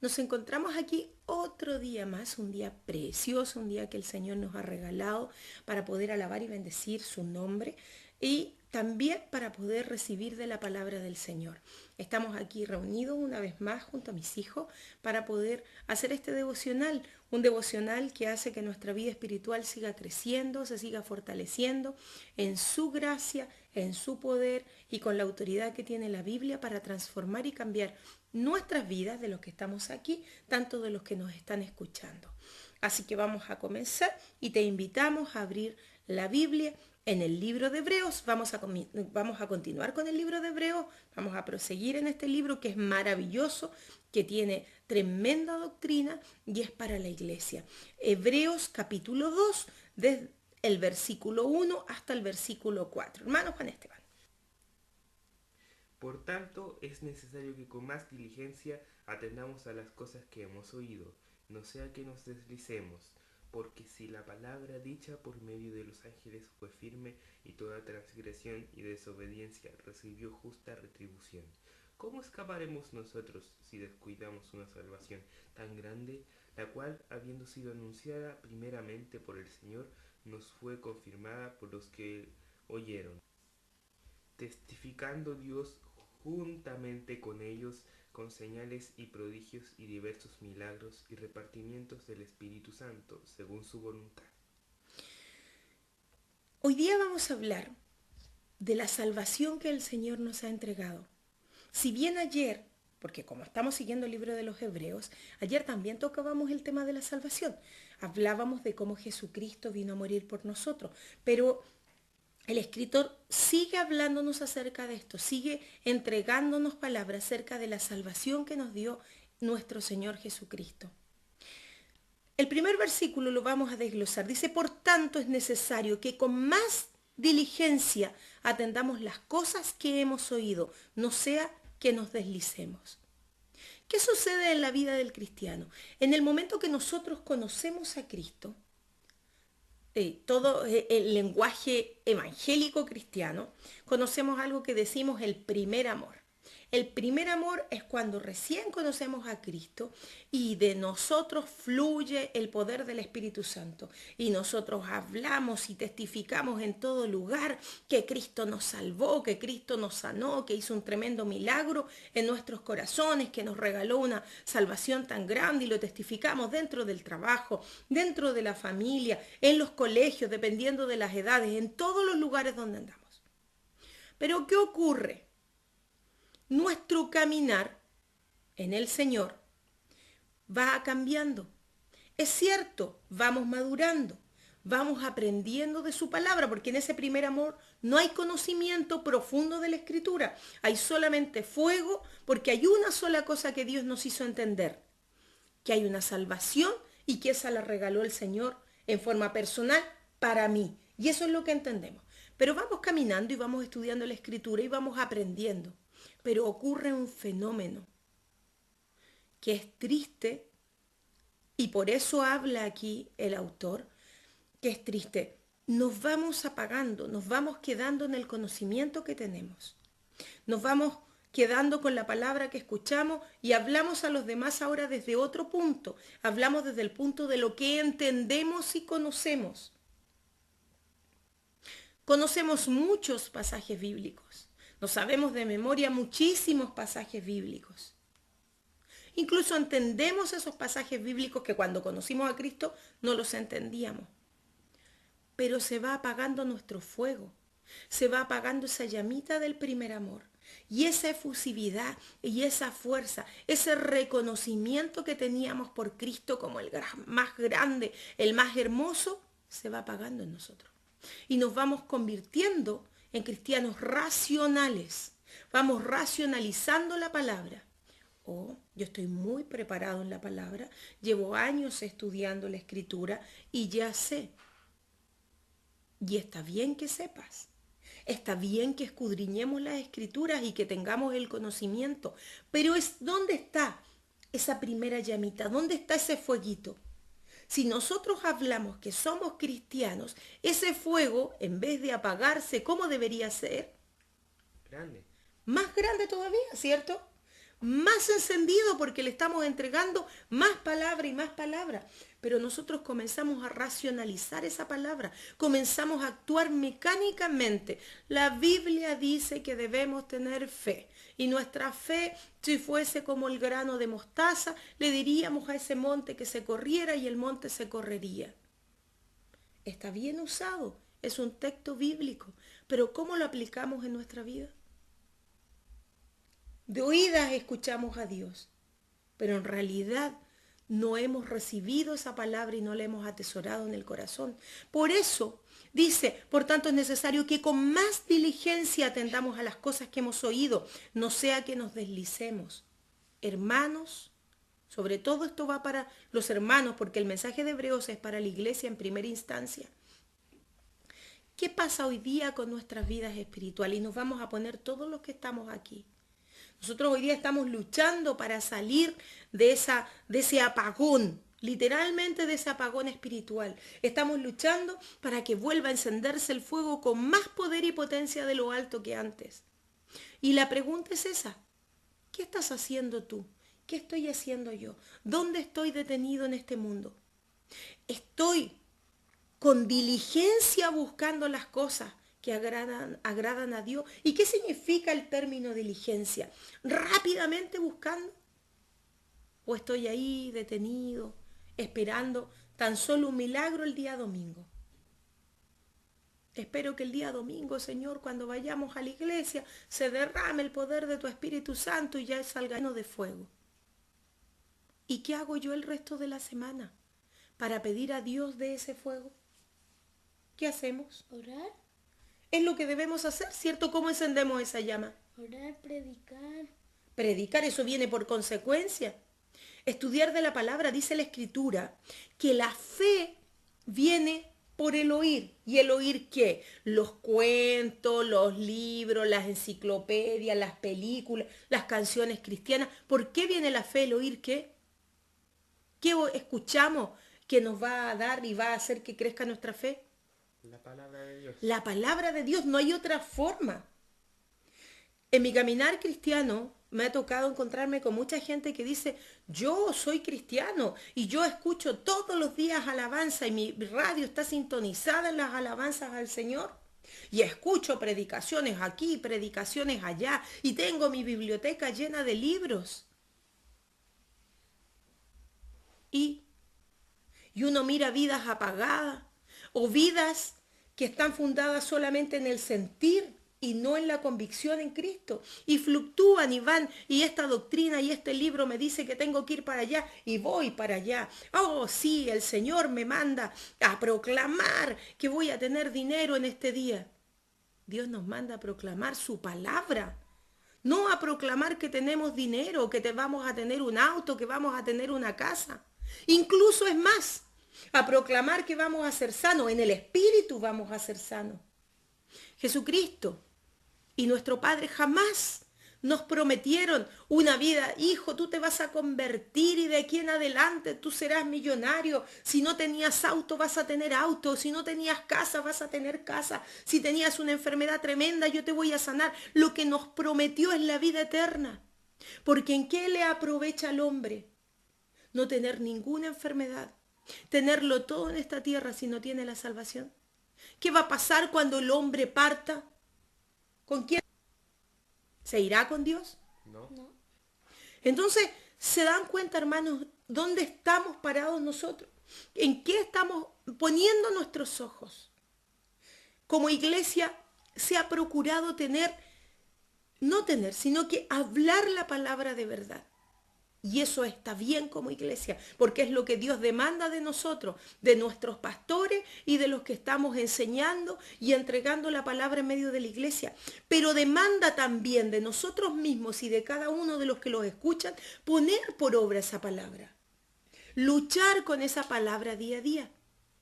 Nos encontramos aquí otro día más, un día precioso, un día que el Señor nos ha regalado para poder alabar y bendecir su nombre y también para poder recibir de la palabra del Señor. Estamos aquí reunidos una vez más junto a mis hijos para poder hacer este devocional, un devocional que hace que nuestra vida espiritual siga creciendo, se siga fortaleciendo en su gracia, en su poder y con la autoridad que tiene la Biblia para transformar y cambiar nuestras vidas de los que estamos aquí, tanto de los que nos están escuchando. Así que vamos a comenzar y te invitamos a abrir la Biblia en el libro de Hebreos. Vamos a continuar con el libro de Hebreos, vamos a proseguir en este libro que es maravilloso, que tiene tremenda doctrina y es para la iglesia. Hebreos capítulo 2, desde el versículo 1 hasta el versículo 4. Hermano Juan Esteban. Por tanto, es necesario que con más diligencia atendamos a las cosas que hemos oído, no sea que nos deslicemos, porque si la palabra dicha por medio de los ángeles fue firme y toda transgresión y desobediencia recibió justa retribución, ¿cómo escaparemos nosotros si descuidamos una salvación tan grande, la cual, habiendo sido anunciada primeramente por el Señor, nos fue confirmada por los que oyeron? Testificando Dios juntamente con ellos con señales y prodigios y diversos milagros y repartimientos del Espíritu Santo según su voluntad. Hoy día vamos a hablar de la salvación que el Señor nos ha entregado. Si bien ayer, porque como estamos siguiendo el libro de los Hebreos, ayer también tocábamos el tema de la salvación. Hablábamos de cómo Jesucristo vino a morir por nosotros, pero el escritor sigue hablándonos acerca de esto, sigue entregándonos palabras acerca de la salvación que nos dio nuestro Señor Jesucristo. El primer versículo lo vamos a desglosar. Dice, por tanto es necesario que con más diligencia atendamos las cosas que hemos oído, no sea que nos deslicemos. ¿Qué sucede en la vida del cristiano? En el momento que nosotros conocemos a Cristo, todo el lenguaje evangélico cristiano, conocemos algo que decimos el primer amor. El primer amor es cuando recién conocemos a Cristo y de nosotros fluye el poder del Espíritu Santo. Y nosotros hablamos y testificamos en todo lugar que Cristo nos salvó, que Cristo nos sanó, que hizo un tremendo milagro en nuestros corazones, que nos regaló una salvación tan grande y lo testificamos dentro del trabajo, dentro de la familia, en los colegios, dependiendo de las edades, en todos los lugares donde andamos. Pero ¿qué ocurre? Nuestro caminar en el Señor va cambiando. Es cierto, vamos madurando, vamos aprendiendo de su palabra, porque en ese primer amor no hay conocimiento profundo de la Escritura, hay solamente fuego, porque hay una sola cosa que Dios nos hizo entender, que hay una salvación y que esa la regaló el Señor en forma personal para mí. Y eso es lo que entendemos. Pero vamos caminando y vamos estudiando la Escritura y vamos aprendiendo. Pero ocurre un fenómeno que es triste y por eso habla aquí el autor, que es triste. Nos vamos apagando, nos vamos quedando en el conocimiento que tenemos. Nos vamos quedando con la palabra que escuchamos y hablamos a los demás ahora desde otro punto. Hablamos desde el punto de lo que entendemos y conocemos. Conocemos muchos pasajes bíblicos. Nos sabemos de memoria muchísimos pasajes bíblicos. Incluso entendemos esos pasajes bíblicos que cuando conocimos a Cristo no los entendíamos. Pero se va apagando nuestro fuego. Se va apagando esa llamita del primer amor. Y esa efusividad y esa fuerza, ese reconocimiento que teníamos por Cristo como el más grande, el más hermoso, se va apagando en nosotros. Y nos vamos convirtiendo en cristianos racionales. Vamos racionalizando la palabra. Yo estoy muy preparado en la palabra, llevo años estudiando la Escritura y ya sé. Y está bien que sepas. Está bien que escudriñemos las Escrituras y que tengamos el conocimiento. Pero ¿dónde está esa primera llamita? ¿Dónde está ese fueguito? Si nosotros hablamos que somos cristianos, ese fuego, en vez de apagarse, ¿cómo debería ser? Grande. Más grande todavía, ¿cierto? Más más encendido porque le estamos entregando más palabra y más palabra. Pero nosotros comenzamos a racionalizar esa palabra, comenzamos a actuar mecánicamente. La Biblia dice que debemos tener fe. Y nuestra fe, si fuese como el grano de mostaza, le diríamos a ese monte que se corriera y el monte se correría. Está bien usado, es un texto bíblico, pero ¿cómo lo aplicamos en nuestra vida? De oídas escuchamos a Dios, pero en realidad no hemos recibido esa palabra y no la hemos atesorado en el corazón. Por eso dice, por tanto es necesario que con más diligencia atendamos a las cosas que hemos oído, no sea que nos deslicemos. Hermanos, sobre todo esto va para los hermanos, porque el mensaje de Hebreos es para la iglesia en primera instancia. ¿Qué pasa hoy día con nuestras vidas espirituales? Y nos vamos a poner todos los que estamos aquí. Nosotros hoy día estamos luchando para salir de ese apagón, literalmente de ese apagón espiritual. Estamos luchando para que vuelva a encenderse el fuego con más poder y potencia de lo alto que antes. Y la pregunta es esa: ¿qué estás haciendo tú? ¿Qué estoy haciendo yo? ¿Dónde estoy detenido en este mundo? ¿Estoy con diligencia buscando las cosas que agradan a Dios? ¿Y qué significa el término diligencia? ¿Rápidamente buscando? ¿O estoy ahí detenido, esperando tan solo un milagro el día domingo? Espero que el día domingo, Señor, cuando vayamos a la iglesia, se derrame el poder de tu Espíritu Santo y ya salga lleno de fuego. ¿Y qué hago yo el resto de la semana para pedir a Dios de ese fuego? ¿Qué hacemos? Orar, Es lo que debemos hacer, ¿cierto? ¿Cómo encendemos esa llama? orar, predicar. Predicar, eso viene por consecuencia. Estudiar de la palabra, dice la Escritura, que la fe viene por el oír. ¿Y el oír qué? Los cuentos, los libros, las enciclopedias, las películas, las canciones cristianas. ¿Por qué viene la fe? ¿El oír qué? ¿Qué escuchamos que nos va a dar y va a hacer que crezca nuestra fe? La palabra de Dios. La palabra de Dios, no hay otra forma. En mi caminar cristiano me ha tocado encontrarme con mucha gente que dice, yo soy cristiano y yo escucho todos los días alabanza y mi radio está sintonizada en las alabanzas al Señor. Y escucho predicaciones aquí, predicaciones allá y tengo mi biblioteca llena de libros. Y uno mira vidas apagadas o vidas que están fundadas solamente en el sentir y no en la convicción en Cristo. Y fluctúan y van, y esta doctrina y este libro me dice que tengo que ir para allá y voy para allá. Oh, sí, el Señor me manda a proclamar que voy a tener dinero en este día. Dios nos manda a proclamar su palabra. No a proclamar que tenemos dinero, que vamos a tener un auto, que vamos a tener una casa. Incluso es más, a proclamar que vamos a ser sanos. En el espíritu vamos a ser sanos. Jesucristo y nuestro Padre jamás nos prometieron una vida, hijo, tú te vas a convertir y de aquí en adelante tú serás millonario. Si no tenías auto, vas a tener auto. Si no tenías casa, vas a tener casa. Si tenías una enfermedad tremenda, yo te voy a sanar. Lo que nos prometió es la vida eterna. Porque ¿en qué le aprovecha al hombre? No tener ninguna enfermedad. Tenerlo todo en esta tierra si no tiene la salvación. ¿Qué va a pasar cuando el hombre parta? ¿Con quién? ¿Se irá con Dios? No. No. Entonces, ¿se dan cuenta, hermanos, dónde estamos parados nosotros? ¿En qué estamos poniendo nuestros ojos? Como iglesia se ha procurado sino que hablar la palabra de verdad. Y eso está bien como iglesia, porque es lo que Dios demanda de nosotros, de nuestros pastores y de los que estamos enseñando y entregando la palabra en medio de la iglesia. Pero demanda también de nosotros mismos y de cada uno de los que los escuchan, poner por obra esa palabra. Luchar con esa palabra día a día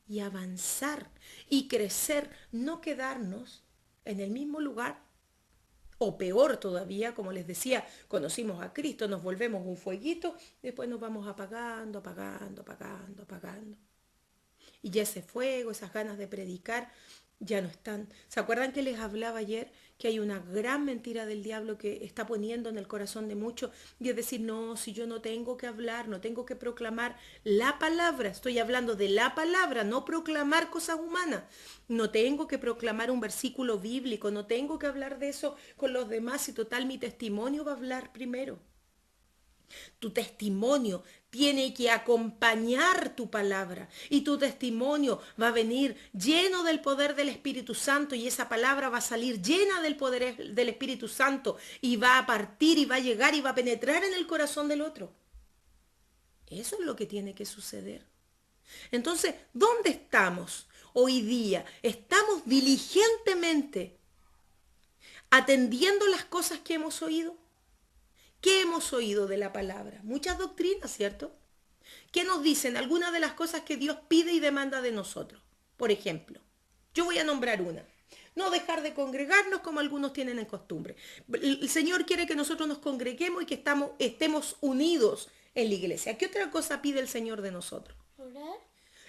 y avanzar y crecer, no quedarnos en el mismo lugar. O peor todavía, como les decía, conocimos a Cristo, nos volvemos un fueguito, después nos vamos apagando, apagando, apagando, apagando. Y ya ese fuego, esas ganas de predicar, ya no están. ¿Se acuerdan que les hablaba ayer que hay una gran mentira del diablo que está poniendo en el corazón de muchos? Y es decir, no, si yo no tengo que hablar, no tengo que proclamar la palabra, estoy hablando de la palabra, no proclamar cosas humanas. No tengo que proclamar un versículo bíblico, no tengo que hablar de eso con los demás y total mi testimonio va a hablar primero. Tu testimonio tiene que acompañar tu palabra y tu testimonio va a venir lleno del poder del Espíritu Santo y esa palabra va a salir llena del poder del Espíritu Santo y va a partir y va a llegar y va a penetrar en el corazón del otro. Eso es lo que tiene que suceder. Entonces, ¿dónde estamos hoy día? ¿Estamos diligentemente atendiendo las cosas que hemos oído? ¿Qué hemos oído de la palabra? Muchas doctrinas, ¿cierto? ¿Qué nos dicen? Algunas de las cosas que Dios pide y demanda de nosotros. Por ejemplo, yo voy a nombrar una. No dejar de congregarnos como algunos tienen en costumbre. El Señor quiere que nosotros nos congreguemos y que estemos unidos en la iglesia. ¿Qué otra cosa pide el Señor de nosotros? Orar.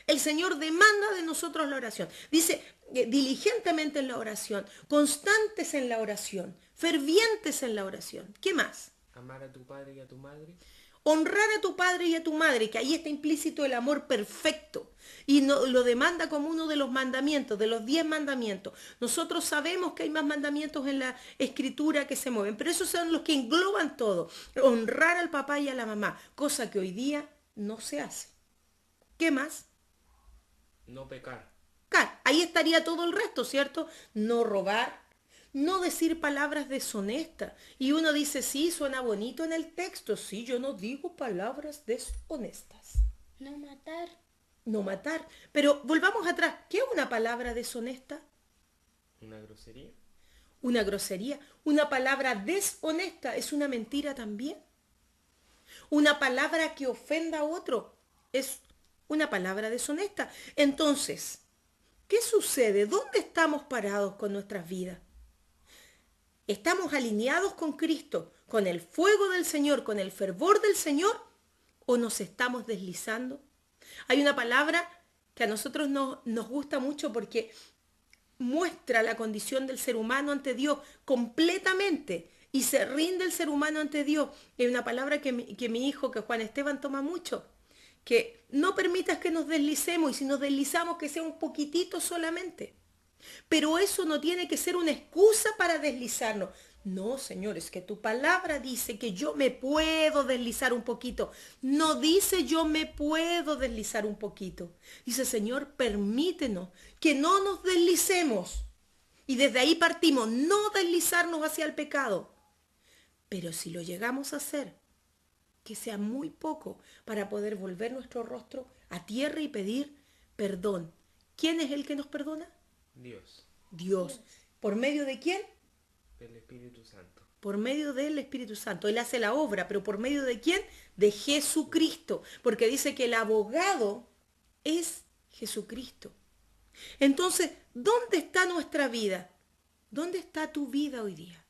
El Señor demanda de nosotros la oración. Dice, diligentemente en la oración, constantes en la oración, fervientes en la oración. ¿Qué más? Amar a tu padre y a tu madre. Honrar a tu padre y a tu madre, que ahí está implícito el amor perfecto. Y lo demanda como uno de los mandamientos, de los 10 mandamientos. Nosotros sabemos que hay más mandamientos en la escritura que se mueven, pero esos son los que engloban todo. Honrar al papá y a la mamá, cosa que hoy día no se hace. ¿Qué más? No pecar. Ahí estaría todo el resto, ¿cierto? No robar, no decir palabras deshonestas. Y uno dice, sí, suena bonito en el texto. Sí, yo no digo palabras deshonestas. No matar. No matar. Pero volvamos atrás. ¿Qué es una palabra deshonesta? Una grosería. Una grosería. Una palabra deshonesta es una mentira también. Una palabra que ofenda a otro es una palabra deshonesta. Entonces, ¿qué sucede? ¿Dónde estamos parados con nuestras vidas? ¿Estamos alineados con Cristo, con el fuego del Señor, con el fervor del Señor? ¿O nos estamos deslizando? Hay una palabra que a nosotros nos gusta mucho porque muestra la condición del ser humano ante Dios completamente y se rinde el ser humano ante Dios. Hay una palabra que mi hijo, que Juan Esteban, toma mucho, que no permitas que nos deslicemos y si nos deslizamos que sea un poquitito solamente. Pero eso no tiene que ser una excusa para deslizarnos. No, Señor, es que tu palabra dice que yo me puedo deslizar un poquito. No dice yo me puedo deslizar un poquito. Dice, Señor, permítenos que no nos deslicemos. Y desde ahí partimos, no deslizarnos hacia el pecado. Pero si lo llegamos a hacer, que sea muy poco para poder volver nuestro rostro a tierra y pedir perdón. ¿Quién es el que nos perdona? Dios. Dios. ¿Por medio de quién? Del Espíritu Santo. Por medio del Espíritu Santo. Él hace la obra, pero ¿por medio de quién? De Jesucristo. Porque dice que el abogado es Jesucristo. Entonces, ¿dónde está nuestra vida? ¿Dónde está tu vida hoy día?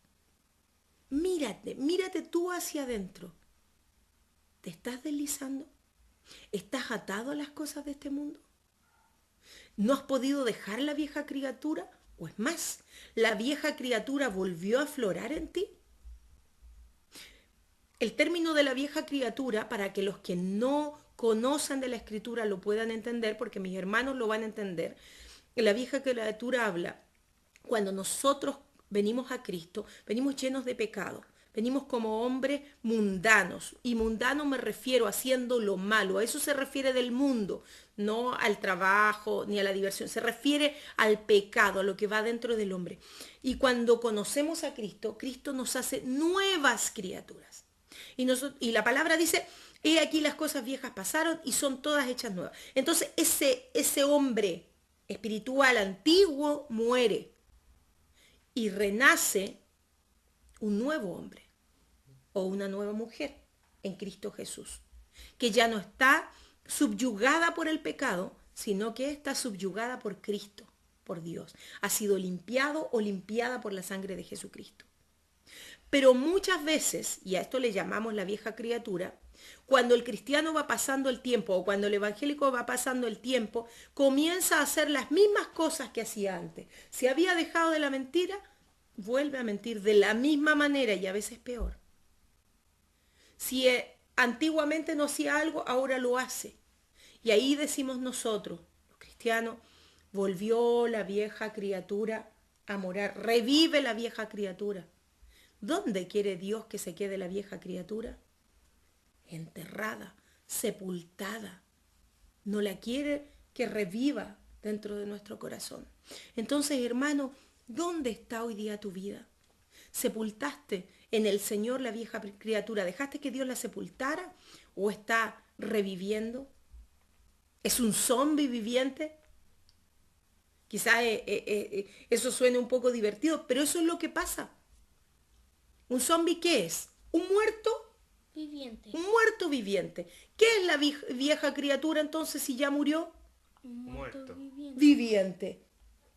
Mírate tú hacia adentro. ¿Te estás deslizando? ¿Estás atado a las cosas de este mundo? ¿No has podido dejar la vieja criatura? ¿O es más, la vieja criatura volvió a aflorar en ti? El término de la vieja criatura, para que los que no conocen de la escritura lo puedan entender, porque mis hermanos lo van a entender, la vieja criatura habla, cuando nosotros venimos a Cristo, venimos llenos de pecado. Venimos como hombres mundanos. Y mundano me refiero a haciendo lo malo. A eso se refiere del mundo. No al trabajo ni a la diversión. Se refiere al pecado, a lo que va dentro del hombre. Y cuando conocemos a Cristo, Cristo nos hace nuevas criaturas. Y la palabra dice, he aquí las cosas viejas pasaron y son todas hechas nuevas. Entonces ese hombre espiritual antiguo muere. Y renace un nuevo hombre o una nueva mujer en Cristo Jesús, que ya no está subyugada por el pecado, sino que está subyugada por Cristo, por Dios. Ha sido limpiado o limpiada por la sangre de Jesucristo. Pero muchas veces, y a esto le llamamos la vieja criatura, cuando el cristiano va pasando el tiempo o cuando el evangélico va pasando el tiempo, comienza a hacer las mismas cosas que hacía antes. Si había dejado de la mentira, vuelve a mentir de la misma manera y a veces peor. Si antiguamente no hacía algo, ahora lo hace. Y ahí decimos nosotros, los cristianos, volvió la vieja criatura a morar, revive la vieja criatura. ¿Dónde quiere Dios que se quede la vieja criatura? Enterrada, sepultada. No la quiere que reviva dentro de nuestro corazón. Entonces, hermano, ¿dónde está hoy día tu vida? ¿Sepultaste en el Señor la vieja criatura? ¿Dejaste que Dios la sepultara o está reviviendo? ¿Es un zombi viviente? Quizás eso suene un poco divertido, pero eso es lo que pasa. ¿Un zombi qué es? ¿Un muerto? Viviente. Un muerto viviente. ¿Qué es la vieja criatura entonces si ya murió? Un Muerto. viviente. Viviente.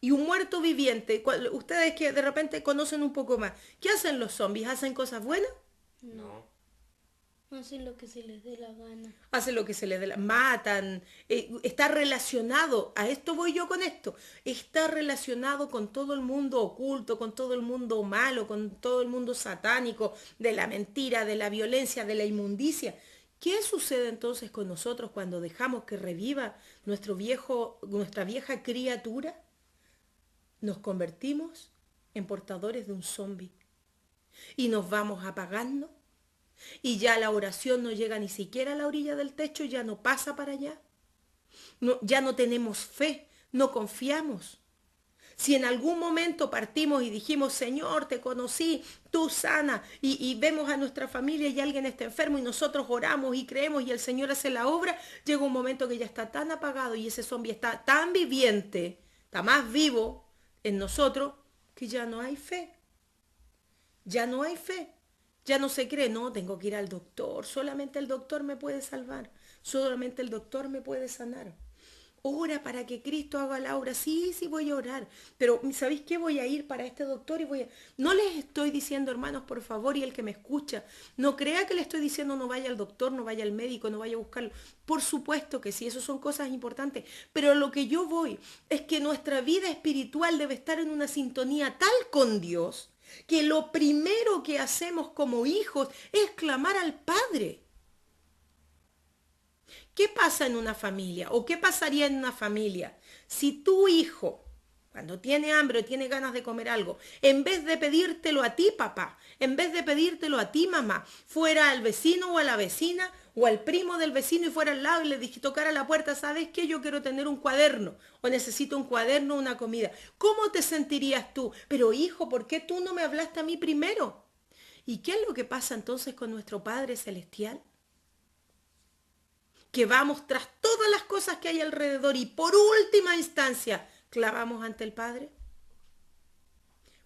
Y un muerto viviente, ustedes que de repente conocen un poco más, ¿qué hacen los zombies? ¿Hacen cosas buenas? No. Hacen lo que se les dé la gana. Hacen lo que se les dé la... Matan. Está relacionado, a esto voy yo con esto, está relacionado con todo el mundo oculto, con todo el mundo malo, con todo el mundo satánico, de la mentira, de la violencia, de la inmundicia. ¿Qué sucede entonces con nosotros cuando dejamos que reviva nuestra vieja criatura? Nos convertimos en portadores de un zombi y nos vamos apagando y ya la oración no llega ni siquiera a la orilla del techo, ya no pasa para allá. No, ya no tenemos fe, no confiamos. Si en algún momento partimos y dijimos, Señor, te conocí, tú sana, y vemos a nuestra familia y alguien está enfermo y nosotros oramos y creemos y el Señor hace la obra, llega un momento que ya está tan apagado y ese zombi está tan viviente, está más vivo en nosotros, que ya no hay fe. Ya no hay fe. Ya no se cree, no, tengo que ir al doctor, solamente el doctor me puede salvar, solamente el doctor me puede sanar. Ora para que Cristo haga la obra. Sí, sí voy a orar, pero ¿sabéis qué? Voy a ir para este doctor y voy a... No les estoy diciendo, hermanos, por favor, y el que me escucha, no crea que le estoy diciendo no vaya al doctor, no vaya al médico, no vaya a buscarlo. Por supuesto que sí, eso son cosas importantes, pero lo que yo voy es que nuestra vida espiritual debe estar en una sintonía tal con Dios, que lo primero que hacemos como hijos es clamar al Padre. ¿Qué pasa en una familia? ¿O qué pasaría en una familia si tu hijo, cuando tiene hambre o tiene ganas de comer algo, en vez de pedírtelo a ti, papá, en vez de pedírtelo a ti, mamá, fuera al vecino o a la vecina o al primo del vecino y fuera al lado y le tocara la puerta, ¿sabes qué? Yo quiero tener un cuaderno o necesito un cuaderno o una comida. ¿Cómo te sentirías tú? Pero hijo, ¿por qué tú no me hablaste a mí primero? ¿Y qué es lo que pasa entonces con nuestro Padre Celestial? Que vamos tras todas las cosas que hay alrededor y por última instancia clamamos ante el Padre.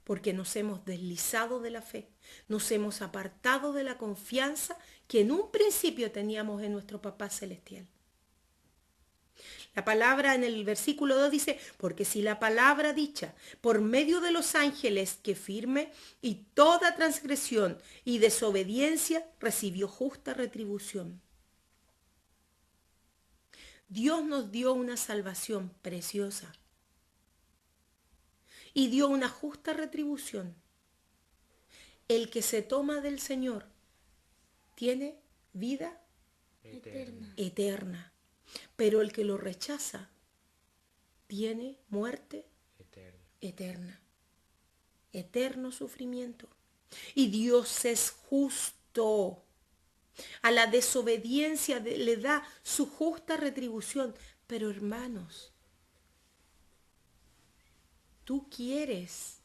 Porque nos hemos deslizado de la fe, nos hemos apartado de la confianza que en un principio teníamos en nuestro Papá Celestial. La palabra en el versículo 2 dice, porque si la palabra dicha por medio de los ángeles que firme y toda transgresión y desobediencia recibió justa retribución. Dios nos dio una salvación preciosa y dio una justa retribución. El que se toma del Señor tiene vida eterna, pero el que lo rechaza tiene muerte eterna, eterno sufrimiento. Y Dios es justo. A la desobediencia le da su justa retribución. Pero hermanos, tú quieres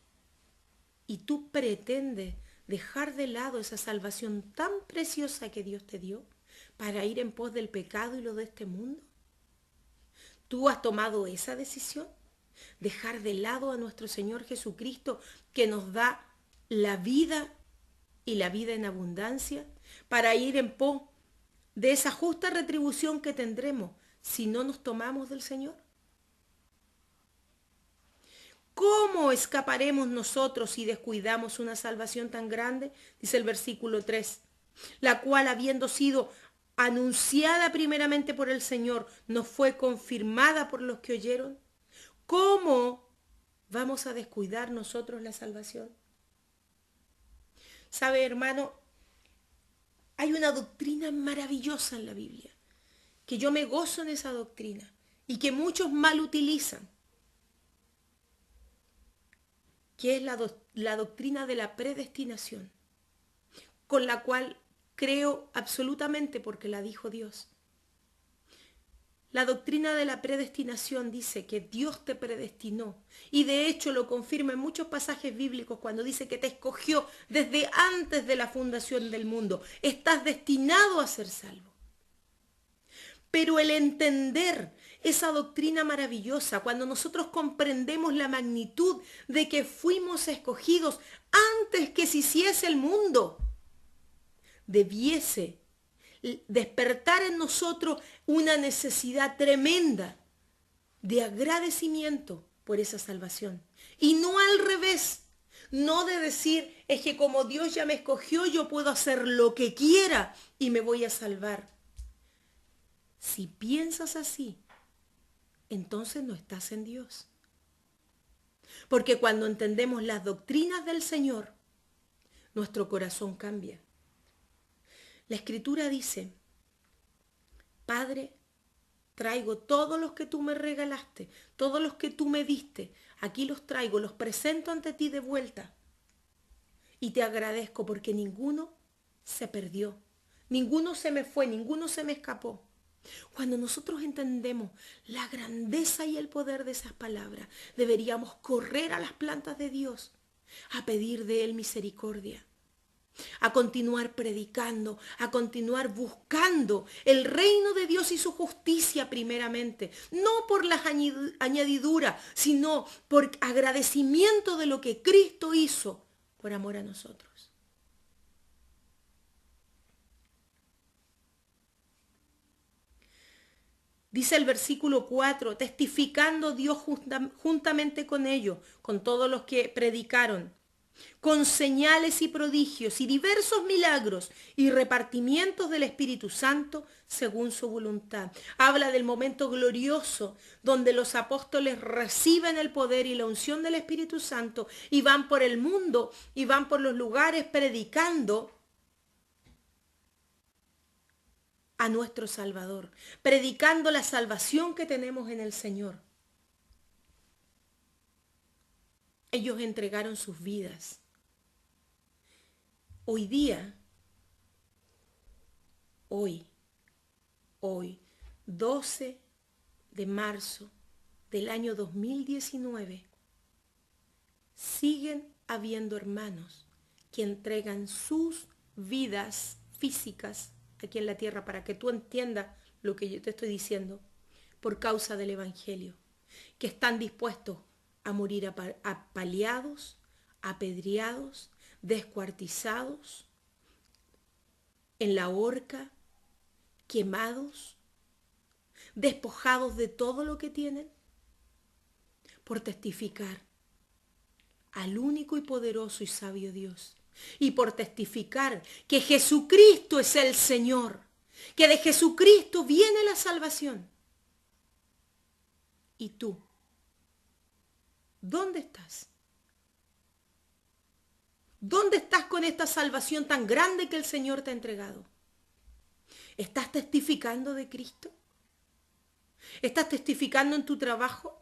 y tú pretendes dejar de lado esa salvación tan preciosa que Dios te dio para ir en pos del pecado y lo de este mundo. ¿Tú has tomado esa decisión? Dejar de lado a nuestro Señor Jesucristo que nos da la vida y la vida en abundancia, para ir en pos de esa justa retribución que tendremos si no nos tomamos del Señor. ¿Cómo escaparemos nosotros si descuidamos una salvación tan grande? Dice el versículo 3, la cual habiendo sido anunciada primeramente por el Señor, nos fue confirmada por los que oyeron. ¿Cómo vamos a descuidar nosotros la salvación? ¿Sabe, hermano? Hay una doctrina maravillosa en la Biblia, que yo me gozo en esa doctrina y que muchos mal utilizan, que es la doctrina de la predestinación, con la cual creo absolutamente porque la dijo Dios. La doctrina de la predestinación dice que Dios te predestinó y de hecho lo confirma en muchos pasajes bíblicos cuando dice que te escogió desde antes de la fundación del mundo. Estás destinado a ser salvo. Pero el entender esa doctrina maravillosa, cuando nosotros comprendemos la magnitud de que fuimos escogidos antes que se hiciese el mundo, debiese despertar en nosotros una necesidad tremenda de agradecimiento por esa salvación. Y no al revés, no de decir, es que como Dios ya me escogió, yo puedo hacer lo que quiera y me voy a salvar. Si piensas así, entonces no estás en Dios. Porque cuando entendemos las doctrinas del Señor, nuestro corazón cambia. La Escritura dice, Padre, traigo todos los que tú me regalaste, todos los que tú me diste, aquí los traigo, los presento ante ti de vuelta. Y te agradezco porque ninguno se perdió, ninguno se me fue, ninguno se me escapó. Cuando nosotros entendemos la grandeza y el poder de esas palabras, deberíamos correr a las plantas de Dios a pedir de Él misericordia, a continuar predicando, a continuar buscando el reino de Dios y su justicia primeramente, no por las añadiduras, sino por agradecimiento de lo que Cristo hizo por amor a nosotros. Dice el versículo 4, testificando Dios juntamente con ellos, con todos los que predicaron, con señales y prodigios y diversos milagros y repartimientos del Espíritu Santo según su voluntad. Habla del momento glorioso donde los apóstoles reciben el poder y la unción del Espíritu Santo y van por el mundo y van por los lugares predicando a nuestro Salvador, predicando la salvación que tenemos en el Señor. Ellos entregaron sus vidas. Hoy día, hoy, 12 de marzo del año 2019, siguen habiendo hermanos que entregan sus vidas físicas aquí en la tierra, para que tú entiendas lo que yo te estoy diciendo, por causa del Evangelio, que están dispuestos a morir apaleados, apedreados, descuartizados, en la horca, quemados, despojados de todo lo que tienen, por testificar al único y poderoso y sabio Dios. Y por testificar que Jesucristo es el Señor, que de Jesucristo viene la salvación. ¿Y tú? ¿Dónde estás? ¿Dónde estás con esta salvación tan grande que el Señor te ha entregado? ¿Estás testificando de Cristo? ¿Estás testificando en tu trabajo?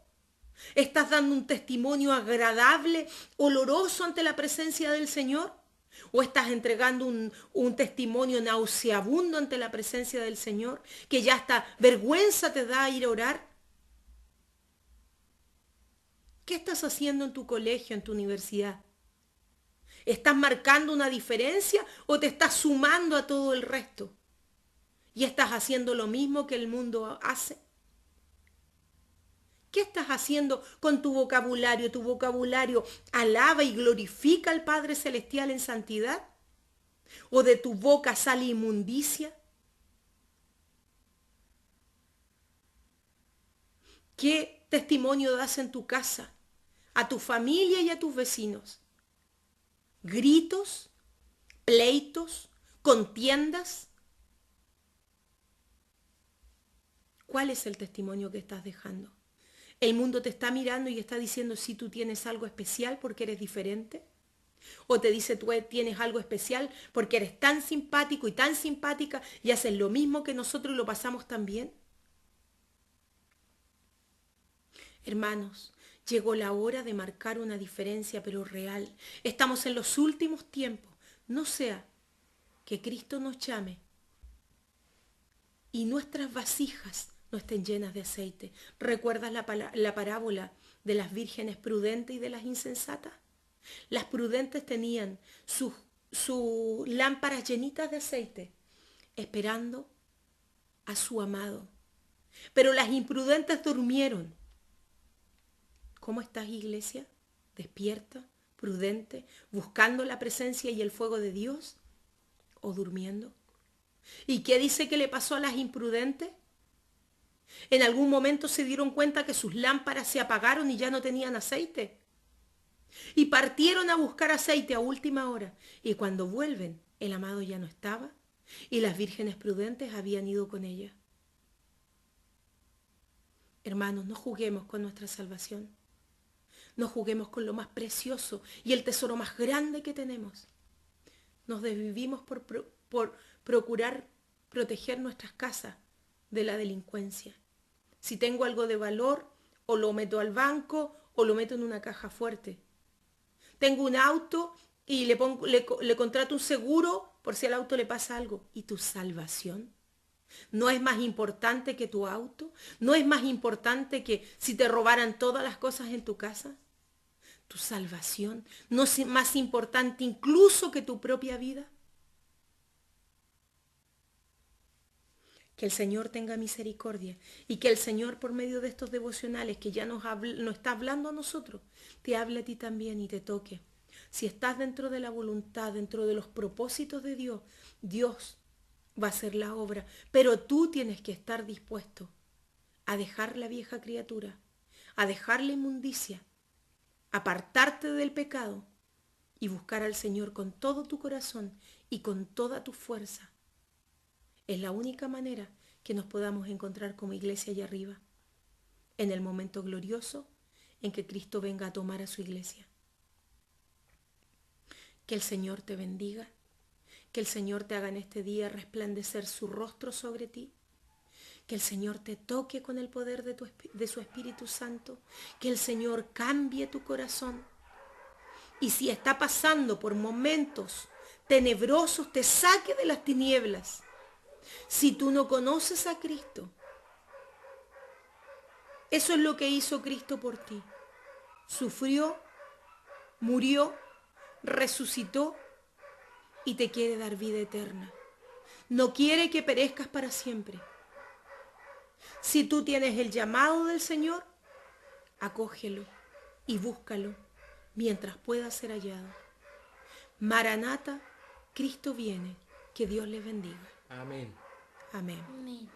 ¿Estás dando un testimonio agradable, oloroso ante la presencia del Señor? ¿O estás entregando un testimonio nauseabundo ante la presencia del Señor, que ya hasta vergüenza te da ir a orar? ¿Qué estás haciendo en tu colegio, en tu universidad? ¿Estás marcando una diferencia o te estás sumando a todo el resto? ¿Y estás haciendo lo mismo que el mundo hace? ¿Qué estás haciendo con tu vocabulario? ¿Tu vocabulario alaba y glorifica al Padre Celestial en santidad? ¿O de tu boca sale inmundicia? ¿Qué testimonio das en tu casa a tu familia y a tus vecinos. Gritos, pleitos, contiendas. ¿Cuál es el testimonio que estás dejando? ¿El mundo te está mirando y está diciendo si tú tienes algo especial porque eres diferente? ¿O te dice tú tienes algo especial porque eres tan simpático y tan simpática y haces lo mismo que nosotros y lo pasamos tan bien? Hermanos, llegó la hora de marcar una diferencia, pero real. Estamos en los últimos tiempos. No sea que Cristo nos llame y nuestras vasijas no estén llenas de aceite. ¿Recuerdas la parábola de las vírgenes prudentes y de las insensatas? Las prudentes tenían sus lámparas llenitas de aceite, esperando a su amado. Pero las imprudentes durmieron. ¿Cómo estás, iglesia? ¿Despierta, prudente, buscando la presencia y el fuego de Dios? ¿O durmiendo? ¿Y qué dice que le pasó a las imprudentes? En algún momento se dieron cuenta que sus lámparas se apagaron y ya no tenían aceite. Y partieron a buscar aceite a última hora. Y cuando vuelven, el amado ya no estaba y las vírgenes prudentes habían ido con ella. Hermanos, no juguemos con nuestra salvación. No juguemos con lo más precioso y el tesoro más grande que tenemos. Nos desvivimos por procurar proteger nuestras casas de la delincuencia. Si tengo algo de valor, o lo meto al banco o lo meto en una caja fuerte. Tengo un auto y le contrato un seguro por si al auto le pasa algo. ¿Y tu salvación? ¿No es más importante que tu auto? ¿No es más importante que si te robaran todas las cosas en tu casa? ¿Tu salvación no es más importante incluso que tu propia vida? Que el Señor tenga misericordia y que el Señor, por medio de estos devocionales que ya nos está hablando a nosotros, te hable a ti también y te toque. Si estás dentro de la voluntad, dentro de los propósitos de Dios, Dios va a hacer la obra, pero tú tienes que estar dispuesto a dejar la vieja criatura, a dejar la inmundicia, apartarte del pecado y buscar al Señor con todo tu corazón y con toda tu fuerza. Es la única manera que nos podamos encontrar como iglesia allá arriba, en el momento glorioso en que Cristo venga a tomar a su iglesia. Que el Señor te bendiga, que el Señor te haga en este día resplandecer su rostro sobre ti, que el Señor te toque con el poder de su Espíritu Santo, que el Señor cambie tu corazón. Y si está pasando por momentos tenebrosos, te saque de las tinieblas. Si tú no conoces a Cristo, eso es lo que hizo Cristo por ti. Sufrió, murió, resucitó y te quiere dar vida eterna. No quiere que perezcas para siempre. Si tú tienes el llamado del Señor, acógelo y búscalo mientras pueda ser hallado. Maranata, Cristo viene. Que Dios les bendiga. Amén. Amén. Amén.